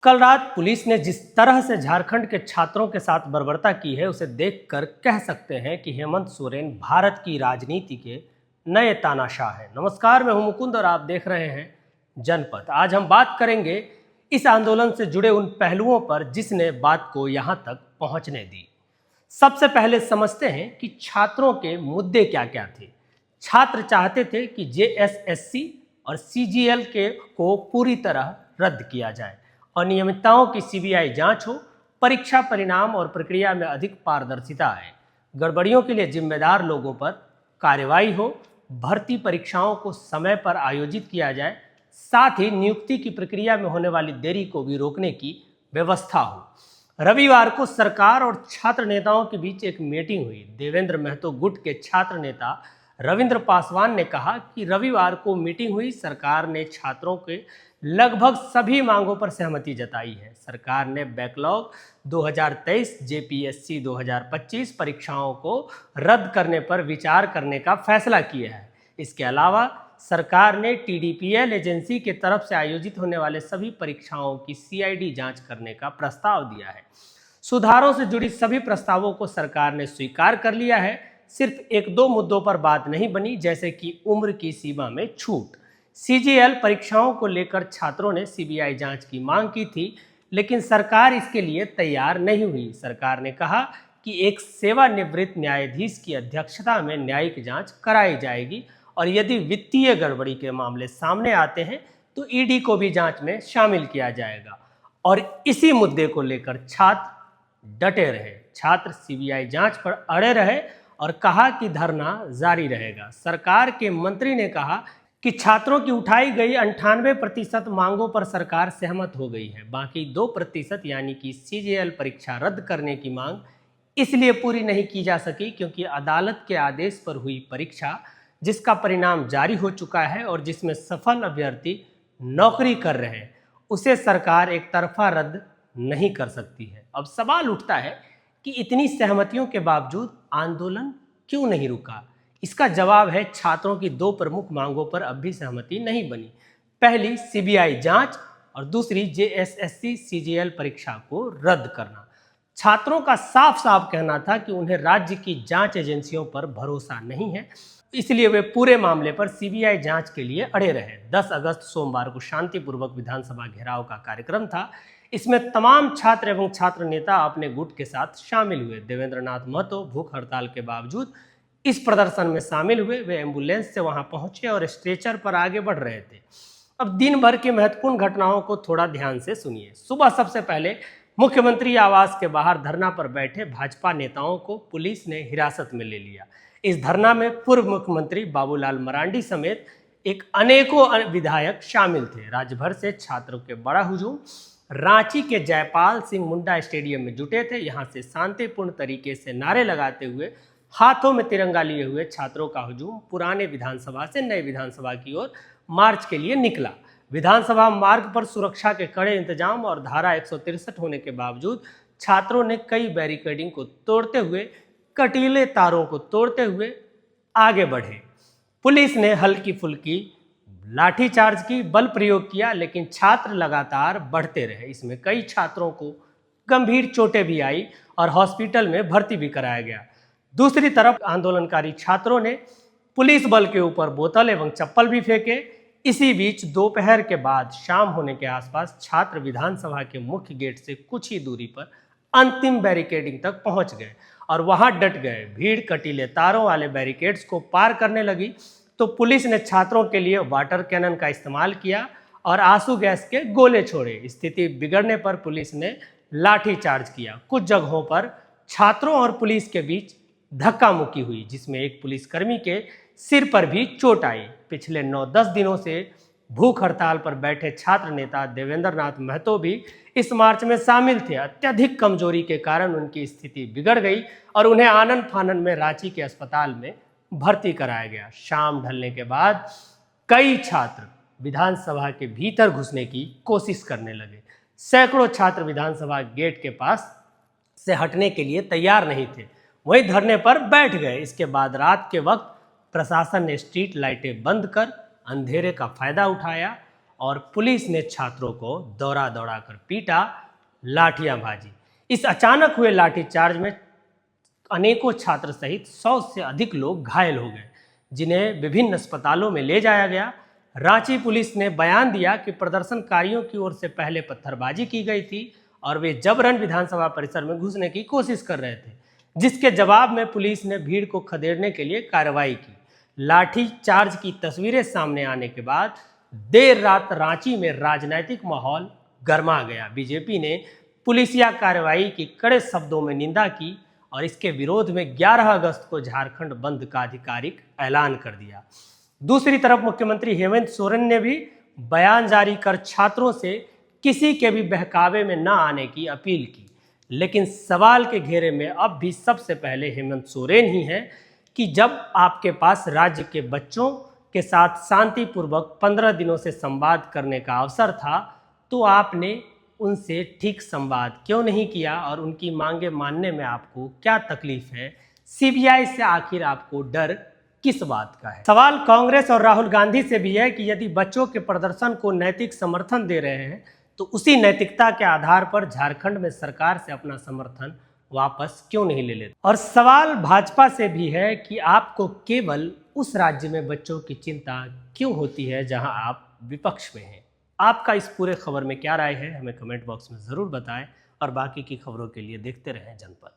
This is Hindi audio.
कल रात पुलिस ने जिस तरह से झारखंड के छात्रों के साथ बर्बरता की है उसे देखकर कह सकते हैं कि हेमंत सोरेन भारत की राजनीति के नए तानाशाह हैं। नमस्कार, मैं हूं मुकुंद और आप देख रहे हैं जनपद। आज हम बात करेंगे इस आंदोलन से जुड़े उन पहलुओं पर जिसने बात को यहां तक पहुंचने दी। सबसे पहले समझते हैं कि छात्रों के मुद्दे क्या क्या थे। छात्र चाहते थे कि जेएसएससी और सीजीएल को पूरी तरह रद्द किया जाए, अनियमितताओं की सीबीआई जांच हो, परीक्षा परिणाम और प्रक्रिया में अधिक पारदर्शिता आए, गड़बड़ियों के लिए जिम्मेदार लोगों पर कार्रवाई हो, भर्ती परीक्षाओं को समय पर आयोजित किया जाए, साथ ही नियुक्ति की प्रक्रिया में होने वाली देरी को भी रोकने की व्यवस्था हो। रविवार को सरकार और छात्र नेताओं के बीच एक मीटिंग हुई। देवेंद्र महतो गुट के छात्र नेता रविंद्र पासवान ने कहा कि रविवार को मीटिंग हुई, सरकार ने छात्रों के लगभग सभी मांगों पर सहमति जताई है। सरकार ने बैकलॉग 2023 जेपीएससी 2025 परीक्षाओं को रद्द करने पर विचार करने का फैसला किया है। इसके अलावा सरकार ने टीडीपीएल एजेंसी के तरफ से आयोजित होने वाले सभी परीक्षाओं की सीआईडी जांच करने का प्रस्ताव दिया है। सुधारों से जुड़ी सभी प्रस्तावों को सरकार ने स्वीकार कर लिया है। सिर्फ एक दो मुद्दों पर बात नहीं बनी, जैसे कि उम्र की सीमा में छूट। सीजीएल परीक्षाओं को लेकर छात्रों ने सीबीआई जांच की मांग की थी, लेकिन सरकार इसके लिए तैयार नहीं हुई। सरकार ने कहा कि एक सेवानिवृत्त न्यायाधीश की अध्यक्षता में न्यायिक जांच कराई जाएगी और यदि वित्तीय गड़बड़ी के मामले सामने आते हैं तो ईडी को भी जांच में शामिल किया जाएगा। और इसी मुद्दे को लेकर छात्र डटे रहे। छात्र सीबीआई जांच पर अड़े रहे और कहा कि धरना जारी रहेगा। सरकार के मंत्री ने कहा कि छात्रों की उठाई गई 98% मांगों पर सरकार सहमत हो गई है। बाकी 2% यानी कि सीजीएल परीक्षा रद्द करने की मांग इसलिए पूरी नहीं की जा सकी क्योंकि अदालत के आदेश पर हुई परीक्षा, जिसका परिणाम जारी हो चुका है और जिसमें सफल अभ्यर्थी नौकरी कर रहे हैं, उसे सरकार एक तरफा रद्द नहीं कर सकती है। अब सवाल उठता है कि इतनी सहमतियों के बावजूद आंदोलन क्यों नहीं रुका। इसका जवाब है छात्रों की दो प्रमुख मांगों पर अब भी सहमति नहीं बनी। पहली सीबीआई जांच और दूसरी जेएसएससी सीजीएल परीक्षा को रद्द करना। छात्रों का साफ साफ कहना था कि उन्हें राज्य की जांच एजेंसियों पर भरोसा नहीं है, इसलिए वे पूरे मामले पर सीबीआई जांच के लिए अड़े रहे। 10 अगस्त सोमवार को शांतिपूर्वक विधानसभा घेराव का कार्यक्रम था। इसमें तमाम छात्र एवं छात्र नेता अपने गुट के साथ शामिल हुए। देवेंद्र नाथ महतो भूख हड़ताल के बावजूद इस प्रदर्शन में शामिल हुए। वे एम्बुलेंस से वहां पहुंचे और स्ट्रेचर पर आगे बढ़ रहे थे। अब दिन भर की महत्वपूर्ण घटनाओं को थोड़ा ध्यान से सुनिए। सुबह सबसे पहले मुख्यमंत्री आवास के बाहर धरना पर बैठे भाजपा नेताओं को पुलिस ने हिरासत में ले लिया। इस धरना में पूर्व मुख्यमंत्री बाबूलाल मरांडी समेत अनेकों विधायक शामिल थे। राज्य भर से छात्रों के बड़ा हुजूम रांची के जयपाल सिंह मुंडा स्टेडियम में जुटे थे। यहां से शांतिपूर्ण तरीके से नारे लगाते हुए, हाथों में तिरंगा लिए हुए छात्रों का हुजूम पुराने विधानसभा से नए विधानसभा की ओर मार्च के लिए निकला। विधानसभा मार्ग पर सुरक्षा के कड़े इंतजाम और धारा 163 होने के बावजूद छात्रों ने कई बैरिकेडिंग को तोड़ते हुए, कटीले तारों को तोड़ते हुए आगे बढ़े। पुलिस ने हल्की फुल्की लाठीचार्ज की, बल प्रयोग किया, लेकिन छात्र लगातार बढ़ते रहे। इसमें कई छात्रों को गंभीर चोटें भी आई और हॉस्पिटल में भर्ती भी कराया गया। दूसरी तरफ आंदोलनकारी छात्रों ने पुलिस बल के ऊपर बोतल एवं चप्पल भी फेंके। इसी बीच दोपहर के बाद शाम होने के आसपास छात्र विधानसभा के मुख्य गेट से कुछ ही दूरी पर अंतिम बैरिकेडिंग तक पहुंच गए और वहां डट गए। भीड़ कटीले तारों वाले बैरिकेड्स को पार करने लगी तो पुलिस ने छात्रों के लिए वाटर कैनन का इस्तेमाल किया और आंसू गैस के गोले छोड़े। स्थिति बिगड़ने पर पुलिस ने लाठीचार्ज किया। कुछ जगहों पर छात्रों और पुलिस के बीच धक्का मुक्की हुई, जिसमें एक पुलिसकर्मी के सिर पर भी चोट आई। पिछले 9-10 दिनों से भूख हड़ताल पर बैठे छात्र नेता देवेंद्र नाथ महतो भी इस मार्च में शामिल थे। अत्यधिक कमजोरी के कारण उनकी स्थिति बिगड़ गई और उन्हें आनन फानन में रांची के अस्पताल में भर्ती कराया गया। शाम ढलने के बाद कई छात्र विधानसभा के भीतर घुसने की कोशिश करने लगे। सैकड़ों छात्र विधानसभा गेट के पास से हटने के लिए तैयार नहीं थे, वहीं धरने पर बैठ गए। इसके बाद रात के वक्त प्रशासन ने स्ट्रीट लाइटें बंद कर अंधेरे का फायदा उठाया और पुलिस ने छात्रों को दौड़ा दौड़ा कर पीटा, लाठियां भाजी। इस अचानक हुए लाठीचार्ज में अनेकों छात्र सहित 100 से अधिक लोग घायल हो गए, जिन्हें विभिन्न अस्पतालों में ले जाया गया। रांची पुलिस ने बयान दिया कि प्रदर्शनकारियों की ओर से पहले पत्थरबाजी की गई थी और वे जबरन विधानसभा परिसर में घुसने की कोशिश कर रहे थे, जिसके जवाब में पुलिस ने भीड़ को खदेड़ने के लिए कार्रवाई की। लाठी चार्ज की तस्वीरें सामने आने के बाद देर रात रांची में राजनीतिक माहौल गर्मा गया। बीजेपी ने पुलिसिया कार्रवाई की कड़े शब्दों में निंदा की और इसके विरोध में 11 अगस्त को झारखंड बंद का आधिकारिक ऐलान कर दिया। दूसरी तरफ मुख्यमंत्री हेमंत सोरेन ने भी बयान जारी कर छात्रों से किसी के भी बहकावे में न आने की अपील की। लेकिन सवाल के घेरे में अब भी सबसे पहले हेमंत सोरेन ही हैं कि जब आपके पास राज्य के बच्चों के साथ शांतिपूर्वक 15 दिनों से संवाद करने का अवसर था, तो आपने उनसे ठीक संवाद क्यों नहीं किया और उनकी मांगे मानने में आपको क्या तकलीफ है? सीबीआई से आखिर आपको डर किस बात का है? सवाल कांग्रेस और राहुल गांधी से भी है कि यदि बच्चों के प्रदर्शन को नैतिक समर्थन दे रहे हैं तो उसी नैतिकता के आधार पर झारखंड में सरकार से अपना समर्थन वापस क्यों नहीं ले लेते? और सवाल भाजपा से भी है कि आपको केवल उस राज्य में बच्चों की चिंता क्यों होती है जहां आप विपक्ष में हैं? आपका इस पूरे खबर में क्या राय है? हमें कमेंट बॉक्स में ज़रूर बताएं और बाकी की खबरों के लिए देखते रहें जनपद।